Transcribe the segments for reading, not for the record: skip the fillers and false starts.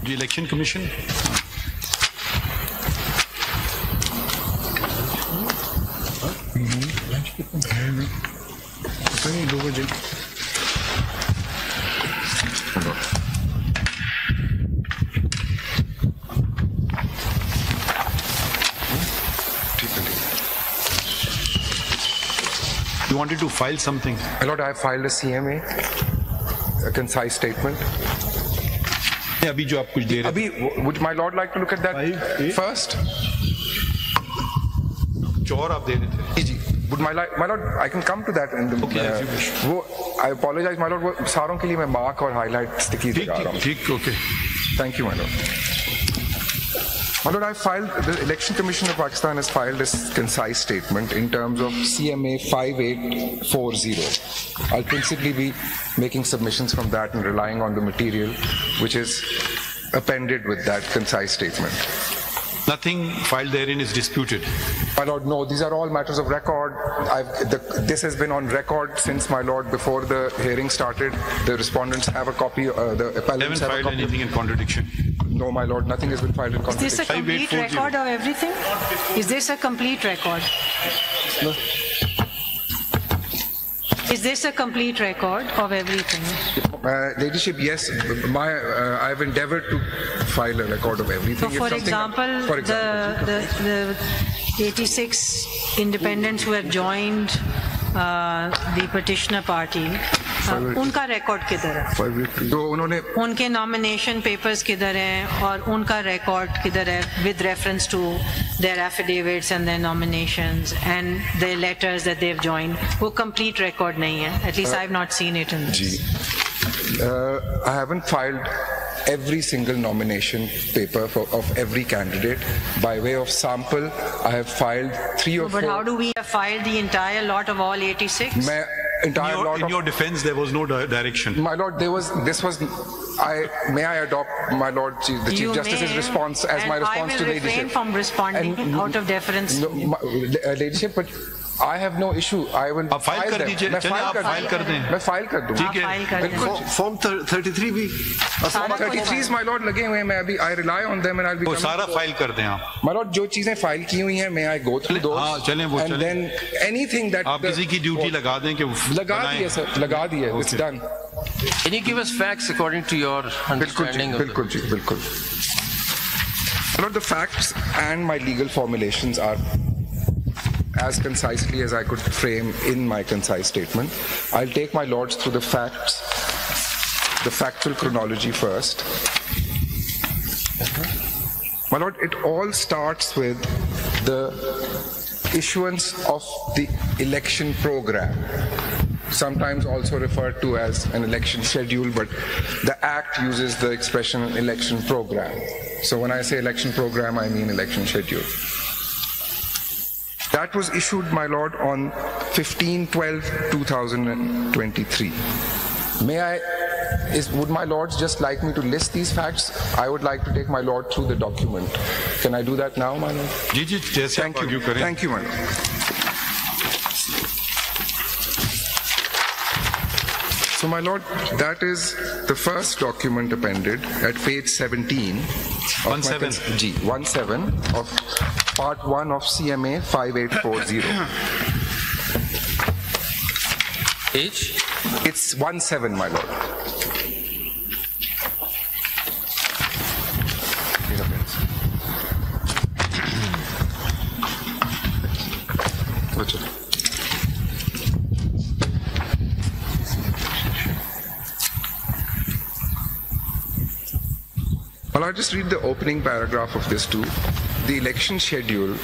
The Election Commission. You wanted to file something? My Lord, I have filed a CMA, a concise statement. अभी जो आप कुछ दे रहे हैं, would my Lord like to look at that first? चौर आप दे रहे थे? जी, would my Lord, I can come to that in the. Okay, if you wish. I apologize, my Lord. वो सारों के लिए मैं mark और highlight stickies लगा रहा हूँ. ठीक, okay. Thank you, my Lord. My Lord, the Election Commission of Pakistan has filed a concise statement in terms of CMA 5840. I'll principally be making submissions from that and relying on the material which is appended with that concise statement. Nothing filed therein is disputed. My Lord, no, these are all matters of record. This has been on record since, my Lord, before the hearing started. The respondents have a copy, the appellants have a copy. Haven't filed anything in contradiction? No, my Lord, nothing has been filed in contradiction. Is this a complete record of everything? Is this a complete record? No. Is this a complete record of everything? Ladyship, yes. I have endeavored to file a record of everything. So, for example, the 86 independents who have joined the petitioner party, उनका record किधर है? तो उन्होंने उनके nomination papers किधर हैं और उनका record किधर है with reference to their affidavits and their nominations and their letters that they've joined, वो complete record नहीं है. At least I have not seen it in this. I haven't filed every single nomination paper of every candidate. By way of sample, I have filed 3 or 4. But how do we have filed the entire lot of all 86? In your defense, there was no direction. My Lord, may I adopt, my Lord, the Chief Justice's response as my response to Ladyship? I will refrain from responding out of deference. No, Ladyship, but I have no issue. I will file कर दीजिए. चलिए आप file कर दें. मैं file कर दूँ. ठीक है. Form 33 भी. Form 33 my Lord लगे हुए हैं. मैं अभी I rely on them and I'll be. वो सारा file कर दें आप. My Lord, जो चीजें file की हुई हैं, may I go through those? हाँ, चलें वो चलें. And then anything that. आप किसी की ड्यूटी लगा दें कि लगा दिए sir, लगा दिए. It's done. Can you give us facts according to your understanding? बिल्कुल जी, बिल्कुल. My Lord, the facts and my legal formulations are as concisely as I could frame in my concise statement. I'll take my lords through the facts, the factual chronology first. My lord, it all starts with the issuance of the election program, sometimes also referred to as an election schedule, but the Act uses the expression election program. So when I say election program, I mean election schedule. That was issued, my lord, on 15/12/2023. Would my lords just like me to list these facts? I would like to take my lord through the document. Can I do that now, my lord? Thank you. Thank you, my lord. So, my lord, that is the first document appended at page 17. 17 of Part 1 of CMA 5840. Page? It's 17, my lord. Well, I'll just read the opening paragraph of this too. The election schedule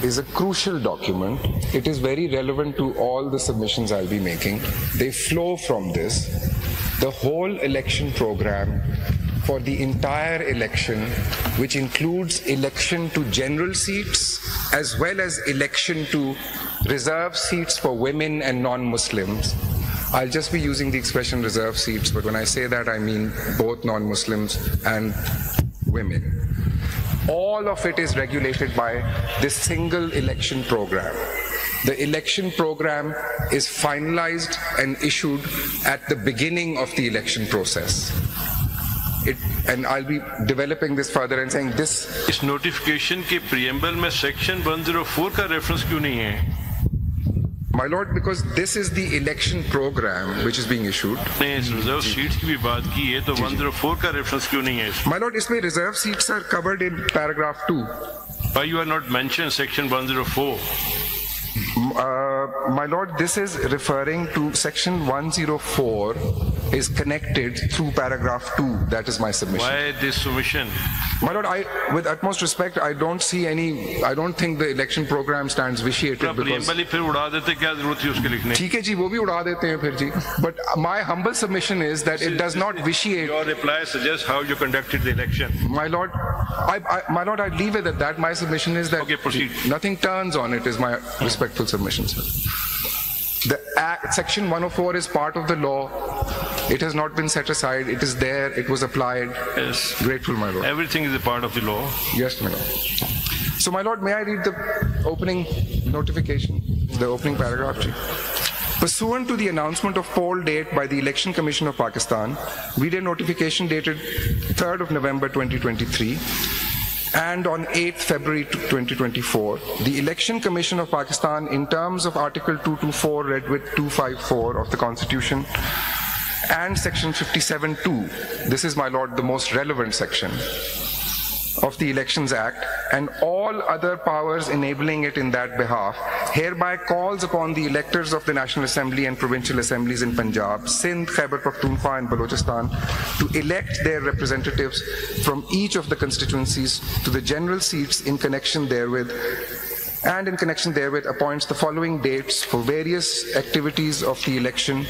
is a crucial document. It is very relevant to all the submissions I'll be making. They flow from this. The whole election program for the entire election, which includes election to general seats as well as election to reserve seats for women and non-Muslims. I'll just be using the expression reserve seats, but when I say that, I mean both non-Muslims and women. All of it is regulated by this single election program. The election program is finalized and issued at the beginning of the election process. and I'll be developing this further and saying this. इस notification के preamble में section 104 का reference क्यों नहीं है? My Lord, because this is the election program which is being issued. ने इस reserve seats की भी बात की है तो 104 का reference क्यों नहीं है? My Lord, इसमें reserve seats are covered in paragraph 2. Why you are not mentioned section 104? My Lord, this is referring to section 104 is connected through paragraph 2. That is my submission. Why this submission? My Lord, with utmost respect, I don't think the election program stands vitiated because... फिर उड़ा देते क्या जरूरत थी उसके लिखने? ठीक है जी, वो भी उड़ा देते हैं फिर जी. But my humble submission is that it does not vitiate. Your reply suggests how you conducted the election. My Lord, I leave it at that. My submission is that nothing turns on it. Is my respectful submission, sir. The Act, section 104 is part of the law. It has not been set aside. It is there. It was applied. Yes. Grateful, my Lord. Everything is a part of the law. Yes, my Lord. So, my Lord, may I read the opening notification, the opening paragraph? Pursuant to the announcement of poll date by the Election Commission of Pakistan, video notification dated 3rd of November 2023, and on 8th February 2024, the Election Commission of Pakistan, in terms of Article 224 read with 254 of the Constitution and Section 57(2), this is, my Lord, the most relevant section of the Elections Act, and all other powers enabling it in that behalf, hereby calls upon the electors of the National Assembly and Provincial Assemblies in Punjab, Sindh, Khyber Pakhtunkhwa and Balochistan to elect their representatives from each of the constituencies to the general seats in connection therewith, and in connection therewith appoints the following dates for various activities of the election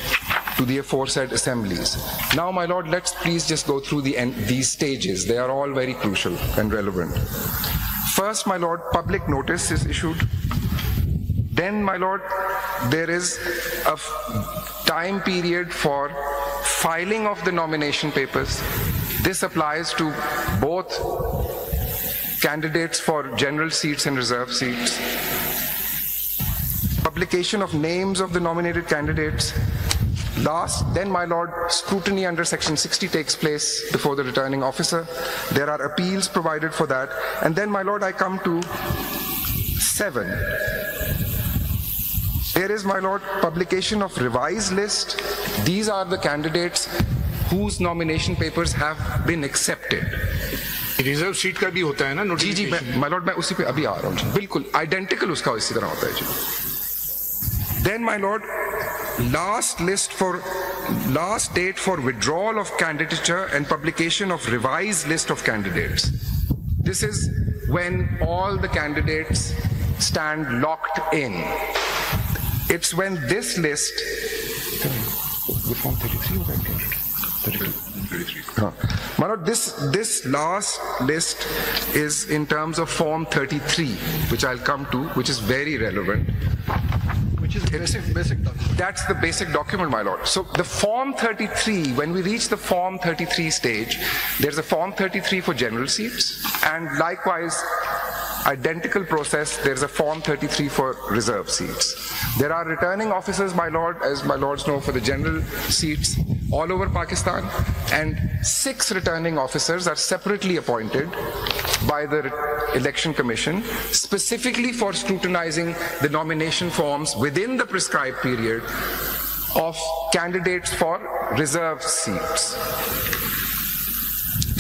to the aforesaid assemblies. Now, my Lord, let's please just go through these stages. They are all very crucial and relevant. First, my Lord, public notice is issued. Then, my Lord, there is a time period for filing of the nomination papers. This applies to both candidates for general seats and reserve seats. Publication of names of the nominated candidates. Then, my Lord, scrutiny under Section 60 takes place before the returning officer. There are appeals provided for that. And then, my Lord, I come to 7. There is, my Lord, publication of revised list. These are the candidates whose nomination papers have been accepted. Reserve seat का भी होता है ना? जी जी, my Lord, मैं उसी पे अभी आ रहा हूँ. बिल्कुल आइडेंटिकल उसका इसी तरह होता है जी. Then, my Lord, last date for withdrawal of candidature and publication of revised list of candidates. This is when all the candidates stand locked in. It's when this list, Form 33 or 32? 33. My Lord, this last list is in terms of Form 33, which I'll come to, which is very relevant. Which is basic document. That's the basic document, my Lord. So the Form 33, when we reach the Form 33 stage, there's a Form 33 for general seats, and likewise, identical process, there's a Form 33 for reserve seats. There are returning officers, my Lord, as my Lords know, for the general seats all over Pakistan, and 6 returning officers are separately appointed by the Election Commission, specifically for scrutinizing the nomination forms within the prescribed period of candidates for reserved seats.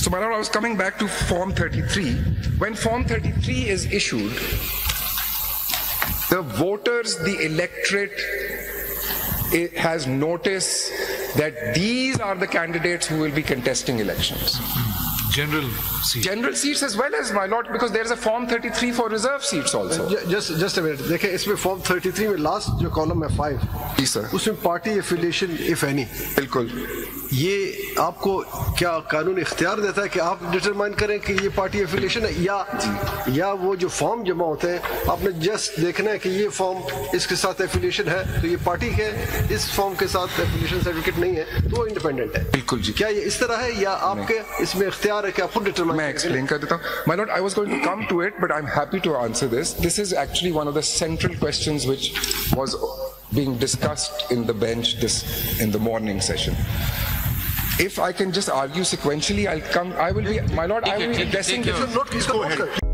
So, my Lord, I was coming back to Form 33. When Form 33 is issued, the voters, the electorate, it has notice that these are the candidates who will be contesting elections. General seats. General seats as well as, my Lord, because there is a Form 33 for reserve seats also. Just a minute. देखिए इसमें Form 33 में last जो column है 5. जी sir. उसमें party affiliation if any. बिल्कुल. ये आपको क्या कानून इख्तियार देता है कि आप डिटरमाइन करें कि ये पार्टी एफिलिएशन है या वो जो फॉर्म जमा होते हैं आपने जस्ट देखना है कि ये फॉर्म इसके साथ एफिलिएशन है तो ये पार्टी के इस फॉर्म के साथ एफिलिएशन सर्टिफिकेट नहीं है तो वो इंडिपेंडेंट है. बिल्कुल जी. क्या ये इस तरह है या आपके इसमें इख्तियार है कि आप खुद डिटरमाइन? मैं एक्सप्लेन कर देता हूँ. My Lord, I was going to come to it, but I'm happy to answer this. This is actually one of the central questions which was being discussed in the bench in the morning session. If I can just argue sequentially, I will be, my lord, I will be addressing this. Go ahead.